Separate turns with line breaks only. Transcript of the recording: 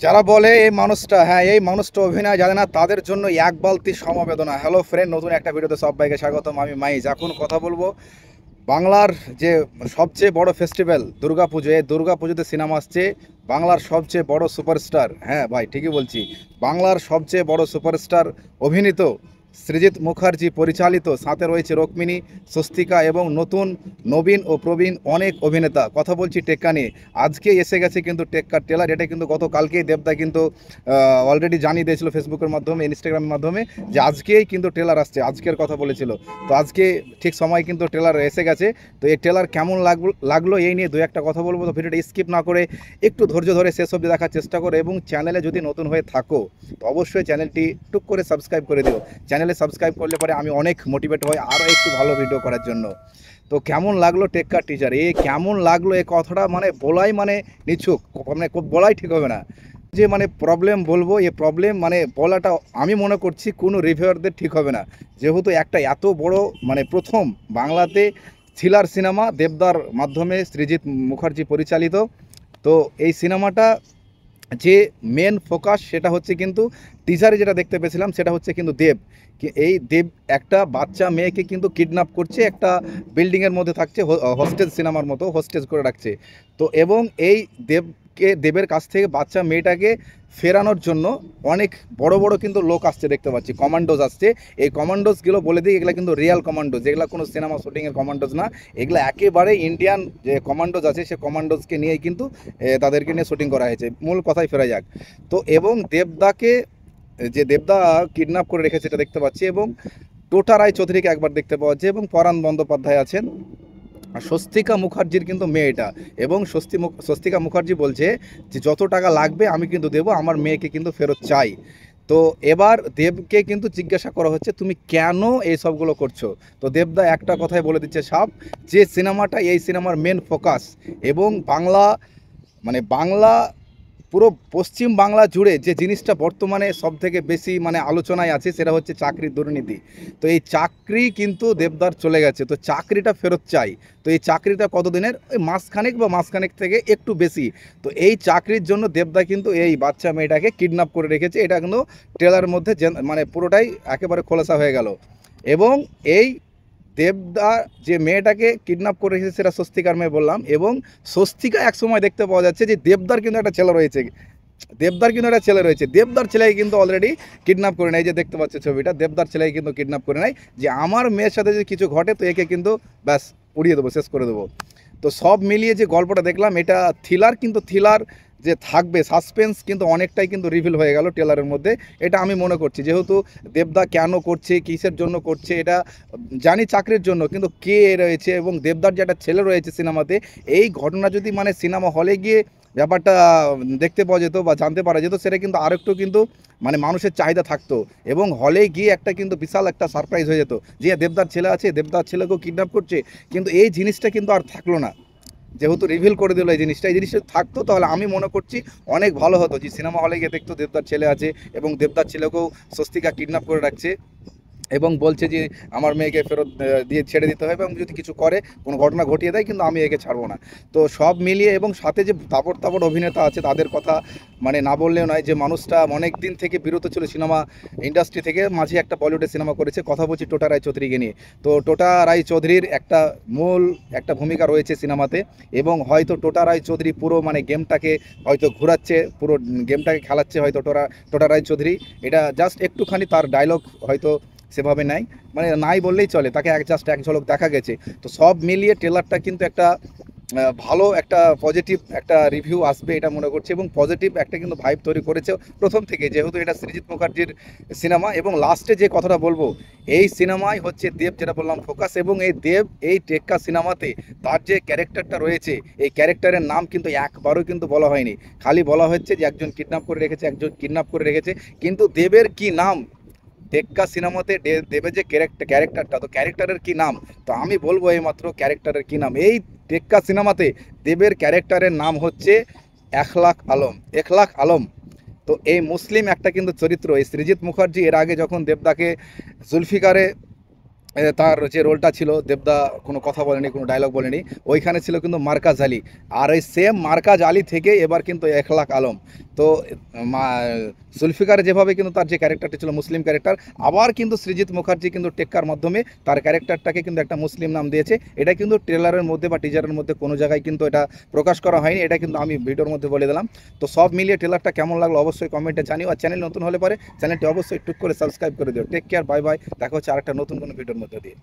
যারা বলে এই মানুষটা, হ্যাঁ এই মানুষটা অভিনয় জানে না, তাদের জন্য এক বালতি সমবেদনা। হ্যালো ফ্রেন্ড, নতুন একটা ভিডিওতে সবাইকে স্বাগতম। আমি মাইজ। এখন কথা বলবো বাংলার যে সবচেয়ে বড় ফেস্টিভ্যাল দুর্গাপুজো। এই দুর্গাপুজোতে সিনেমা আসছে বাংলার সবচেয়ে বড় সুপারস্টার, হ্যাঁ ভাই ঠিকই বলছি, বাংলার সবচেয়ে বড় সুপারস্টার অভিনীত সৃজিত মুখার্জি পরিচালিত, সাথে রয়েছে রুক্মিণী, স্বস্তিকা এবং নতুন নবীন ও প্রবীণ অনেক অভিনেতা। কথা বলছি টেক্কা নিয়ে। আজকে এসে গেছে কিন্তু টেক্কার ট্রেলার। এটা কিন্তু গতকালকেই দেবদা কিন্তু অলরেডি জানিয়ে দিয়েছিল ফেসবুকের মাধ্যমে, ইনস্টাগ্রামের মাধ্যমে, যে আজকেই কিন্তু ট্রেলার আসছে, আজকের কথা বলেছিল। তো আজকে ঠিক সময় কিন্তু ট্রেলার এসে গেছে। তো এই ট্রেলার কেমন লাগলো এই নিয়ে দু একটা কথা বলবো। তো ভিডিওটা স্কিপ না করে একটু ধৈর্য ধরে শেষ অবধি দেখার চেষ্টা করো, এবং চ্যানেলে যদি নতুন হয়ে থাকো তো অবশ্যই চ্যানেলটি টুক করে সাবস্ক্রাইব করে দিও। চ্যানেলে সাবস্ক্রাইব করলে পরে আমি অনেক মোটিভেট হই আরও একটু ভালো ভিডিও করার জন্য। তো কেমন লাগলো টেক্কার টিচার, কেমন লাগলো এই কথাটা মানে বলাই মানে নিছুক, মানে বলাই ঠিক হবে না। যে মানে প্রবলেম বলবো, এই প্রবলেম মানে বলাটা আমি মনে করছি কোনো রিভিউয়ারদের ঠিক হবে না, যেহেতু একটা এত বড় মানে প্রথম বাংলাতে থ্রিলার সিনেমা দেবদার মাধ্যমে সৃজিত মুখার্জি পরিচালিত। তো এই সিনেমাটা যে মেন ফোকাস সেটা হচ্ছে কিন্তু টিজারে যেটা দেখতে পেয়েছিলাম সেটা হচ্ছে কিন্তু দেব, এই দেব একটা বাচ্চা মেয়েকে কিন্তু কিডন্যাপ করছে, একটা বিল্ডিংয়ের মধ্যে থাকছে, হোস্টেজ সিনেমার মতো হোস্টেজ করে রাখছে। তো এবং এই দেবের কাছ থেকে বাচ্চা মেয়েটাকে ফেরানোর জন্য অনেক বড় বড় কিন্তু লোক আসছে, দেখতে পাচ্ছি কমান্ডোজ আসছে। এই কমান্ডোজগুলো বলে দিই, এগুলো কিন্তু রিয়াল কমান্ডোজ, এগুলো কোনো সিনেমা শুটিংয়ের কমান্ডোজ না, এগুলো একেবারে ইন্ডিয়ান যে কমান্ডোজ আছে সে কমান্ডোজকে নিয়েই কিন্তু তাদেরকে নিয়ে শুটিং করা হয়েছে। মূল কথায় ফেরা যাক। তো এবং দেবদাকে, যে দেবদা কিডন্যাপ করে রেখেছে এটা দেখতে পাচ্ছি, এবং টোটা রায়চৌধুরীকে একবার দেখতে পাওয়া যাচ্ছে, এবং পরাণ বন্দ্যোপাধ্যায় আছেন, আর স্বস্তিকা মুখার্জির কিন্তু মেয়ে এটা। এবং স্বস্তিকা মুখার্জি বলছে যে যত টাকা লাগবে আমি কিন্তু দেবো, আমার মেয়েকে কিন্তু ফেরত চাই। তো এবার দেবকে কিন্তু জিজ্ঞাসা করা হচ্ছে তুমি কেন এই সবগুলো করছো। তো দেবদা একটা কথাই বলে দিচ্ছে সাপ, যে সিনেমাটা এই সিনেমার মেন ফোকাস, এবং বাংলা মানে বাংলা পুরো পশ্চিম বাংলা জুড়ে যে জিনিসটা বর্তমানে সব থেকে বেশি মানে আলোচনায় আছে সেটা হচ্ছে চাকরির দুর্নীতি। তো এই চাকরি কিন্তু দেবদার চলে গেছে, তো চাকরিটা ফেরত চাই। তো এই চাকরিটা কতদিনের, ওই মাসখানেক বা মাসখানেক থেকে একটু বেশি। তো এই চাকরির জন্য দেবদা কিন্তু এই বাচ্চা মেয়েটাকে কিডন্যাপ করে রেখেছে, এটা কিন্তু ট্রেলারের মধ্যে মানে পুরোটাই একেবারে খোলাসা হয়ে গেল। এবং এই দেবদা যে মেয়েটাকে কিডন্যাপ করে রেখেছে সেটা স্বস্তিকার মেয়ে বললাম, এবং স্বস্তিকা এক সময় দেখতে পাওয়া যাচ্ছে যে দেবদার কিন্তু একটা ছেলে রয়েছে, দেবদার ছেলেকে কিন্তু অলরেডি কিডন্যাপ করে নেয়। যে দেখতে পাচ্ছে ছবিটা, দেবদার ছেলেকে কিন্তু কিডন্যাপ করে নেয়, যে আমার মেয়ের সাথে যদি কিছু ঘটে তো একে কিন্তু ব্যাস উড়িয়ে দেবো, শেষ করে দেবো। তো সব মিলিয়ে যে গল্পটা দেখলাম এটা থ্রিলার, কিন্তু থ্রিলার যে থাকবে সাসপেন্স কিন্তু অনেকটাই কিন্তু রিভিল হয়ে গেল ট্রেলারের মধ্যে। এটা আমি মনে করছি, যেহেতু দেবদা কেন করছে কিসের জন্য করছে এটা জানি, চাকরির জন্য, কিন্তু কে রয়েছে এবং দেবদার যে একটা ছেলে রয়েছে সিনেমাতে, এই ঘটনা যদি মানে সিনেমা হলে গিয়ে ব্যাপারটা দেখতে পাওয়া যেত বা জানতে পারা যেত, সেটা কিন্তু আরেকটু কিন্তু মানে মানুষের চাহিদা থাকতো, এবং হলে গিয়ে একটা কিন্তু বিশাল একটা সারপ্রাইজ হয়ে যেত যে দেবদার ছেলে আছে, দেবদার ছেলেকেও কিডন্যাপ করছে। কিন্তু এই জিনিসটা কিন্তু আর থাকলো না, যেহেতু রিভিল করে দিল এই জিনিসটা থাকতো তাহলে আমি মনে করছি অনেক ভালো হতো, যে সিনেমা হলে গিয়ে দেখতো দেবদার ছেলে আছে এবং দেবদার ছেলেকেও স্বস্তিকা কিডন্যাপ করে রাখছে, এবং বলছে যে আমার মেয়েকে ফেরত দিয়ে ছেড়ে দিতে হবে, এবং যদি কিছু করে কোনো ঘটনা ঘটিয়ে দেয় কিন্তু আমি একে ছাড়বো না। তো সব মিলিয়ে, এবং সাথে যে তাবড় তাবড় অভিনেতা আছে তাদের কথা মানে না বললেও নয়, যে মানুষটা অনেক দিন থেকে বিরত ছিল সিনেমা ইন্ডাস্ট্রি থেকে, মাঝে একটা বলিউডে সিনেমা করেছে, কথা বলছি টোটা রায়চৌধুরীকে নিয়ে। তো টোটা রায়চৌধুরীর একটা মূল একটা ভূমিকা রয়েছে সিনেমাতে, এবং হয়তো টোটা রায়চৌধুরী পুরো মানে গেমটাকে হয়তো ঘোরাচ্ছে, পুরো গেমটাকে খেলাচ্ছে হয়তো টোটা রায়চৌধুরী। এটা জাস্ট একটুখানি তার ডায়লগ হয়তো সেভাবে নাই, মানে নাই বললেই চলে, তাকে জাস্ট এক ঝলক দেখা গেছে। তো সব মিলিয়ে ট্রেলারটা কিন্তু একটা ভালো একটা পজিটিভ একটা রিভিউ আসবে এটা মনে করছি, এবং পজিটিভ একটা কিন্তু ভাইব তৈরি করেছে প্রথম থেকে, যেহেতু এটা সৃজিত মুখার্জির সিনেমা। এবং লাস্টে যে কথাটা বলবো, এই সিনেমায় হচ্ছে দেব, যেটা বললাম ফোকাস, এবং এই দেব এই টেক্কা সিনেমাতে তার যে ক্যারেক্টারটা রয়েছে, এই ক্যারেক্টারের নাম কিন্তু একবারও কিন্তু বলা হয়নি, খালি বলা হচ্ছে যে একজন কিডন্যাপ করে রেখেছে, একজন কিডন্যাপ করে রেখেছে, কিন্তু দেবের কি নাম টেক্কা সিনেমাতে, দেবের যে ক্যারেক্টারটা, তো ক্যারেক্টারের কি নাম, তো আমি বলবো এই মাত্র ক্যারেক্টারের কি নাম, এই টেক্কা সিনেমাতে দেবের ক্যারেক্টারের নাম হচ্ছে এখলাক আলম, এখলাক আলম। তো এই মুসলিম একটা কিন্তু চরিত্র, এই সৃজিত মুখার্জি এর আগে যখন দেবদাকে জুলফিকারে তার যে রোলটা ছিল, দেবদা কোনো কথা বলেনি, কোনো ডায়লগ বলেনি, ওইখানে ছিল কিন্তু মার্কাজ আলী, আর এই সেম মার্কাজ আলী থেকে এবার কিন্তু এখলাক আলম। তো জুলফিকার যেভাবে কিন্তু তার যে ক্যারেক্টারটি ছিল মুসলিম ক্যারেক্টার, আবার কিন্তু সৃজিত মুখার্জি কিন্তু টেক্কার মাধ্যমে তার ক্যারেক্টারটাকে কিন্তু একটা মুসলিম নাম দিয়েছে। এটা কিন্তু ট্রেলারের মধ্যে বা টিজারের মধ্যে কোনো জায়গায় কিন্তু এটা প্রকাশ করা হয়নি, এটা কিন্তু আমি ভিডিওর মধ্যে বলে দিলাম। তো সব মিলিয়ে ট্রেলারটা কেমন লাগলো অবশ্যই কমেন্টে জানিও। আর চ্যানেল নতুন হলে পরে চ্যানেলটি অবশ্যই টুক করে সাবস্ক্রাইব করে দিও। টেক কেয়ার, বাই বাই, দেখা হচ্ছে আরেকটা নতুন কোনো ভিডিওর মধ্যে দিয়ে।